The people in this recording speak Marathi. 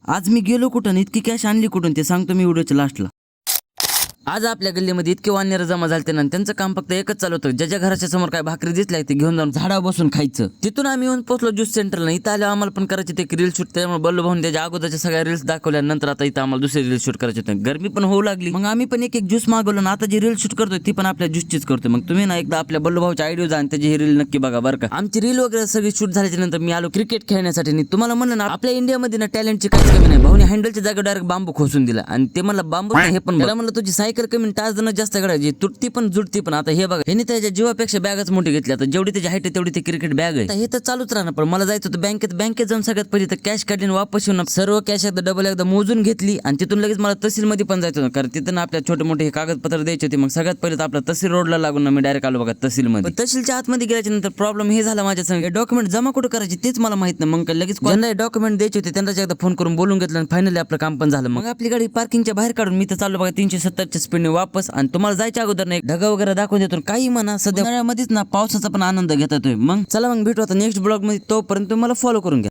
आज मी गेलो कुठून, इतकी कॅश आणली कुठून ते सांगतो मी व्हिडिओच्या लास्टला. आज आपल्या गल्लीमध्ये इतके वानर जमा झालते ना, त्यांचं काम फक्त एकच चालू होतं, ज्याच्या घराच्या समोर काय भाकरी दिसल्या ते घेऊन जाऊन झाडावर बसून खायचं. तिथून आम्ही येऊन पोहोचलो ज्यूस सेंटरला. इथं आल्यावर आम्हाला पण करायचे ते रील शूट, त्यामुळे बल्लू भाऊन त्याच्या अगोदरच्या सगळ्या रील्स दाखवल्या. नंतर आता इथं आम्हाला दुसरे रील शूट करायचे होते. गरमी पण होऊ लागली, मग आम्ही पण एक ज्यूस मागवलं ना, आता जी रील शूट करतोय ती पण आपल्या ज्यूसचीच करतोय. मग तुम्ही ना एकदा आपल्या बल्लू भाऊच्या आयडिओ जा आणि त्याची ही रील नक्की बघा बरं का. आमची रील वगैरे सगळी शूट झाल्याच्या नंतर मी आलो क्रिकेट खेळण्यासाठी. आणि तुम्हाला म्हणलं ना, आपल्या इंडियामध्ये ना टॅलेंटची काहीच कमी नाही. भाऊने हँडलच्या जागा डायरेक्ट बांबू खोसून दिला आणि ते मला बांबू हे पण त्याला म्हणलं तुझी सायकल कमी टाच जण जास्त गडायची, तुटती पण जुटती पण. आता हे बघा, ह्याने त्याच्या जीवापेक्षा बॅगच मोठी घेतली. आता जेवढी त्याची हाईट आहे तेवढी ती क्रिकेट बॅग आहे. हे तर चालूच राहणार. पण मला जायचं होतं बँकेत जाऊन सगळ्यात पहिले तर कॅश काढली आणि वापस येऊन सर्व कॅश एकदा डबल एकदा मोजून घेतली. आणि तिथून लगेच मला तहसीलमध्ये पण जायचं होतं, कारण तिथं आपल्या छोटे मोठे हे कागदपत्र द्यायचे होते. मग सगळ्यात पहिले तर आपला तहसील रोडला लागून मी डायरेक्ट आलो बघा तहसीलमध्ये. तहसीलच्या आतमध्ये गेल्याच्या नंतर प्रॉब्लेम हे झाला माझ्या संग, डॉक्युमेंट जमा कुठे करायचे तेच मला माहित नाही. मग लगेच ज्यांना डॉक्युमेंट द्यायचे होते त्यांना एकदा फोन करून बोलून घेतलं आणि फायनली आपलं काम पण झालं. मग आपली गाडी पार्किंगच्या बाहेर काढून मी तर चाललो बघा 370च्या स्पीडने वापस. आणि तुम्हाला जायच्या अगोदर नाही ढगा वगैरे दाखवून देतो. काही म्हणा, सध्या उन्हाळ्यामध्येच ना पावसाचा पण आनंद घेता येतोय. मग चला मग भेटू आता नेक्स्ट ब्लॉग मध्ये. तोपर्यंत मला फॉलो करून घ्या.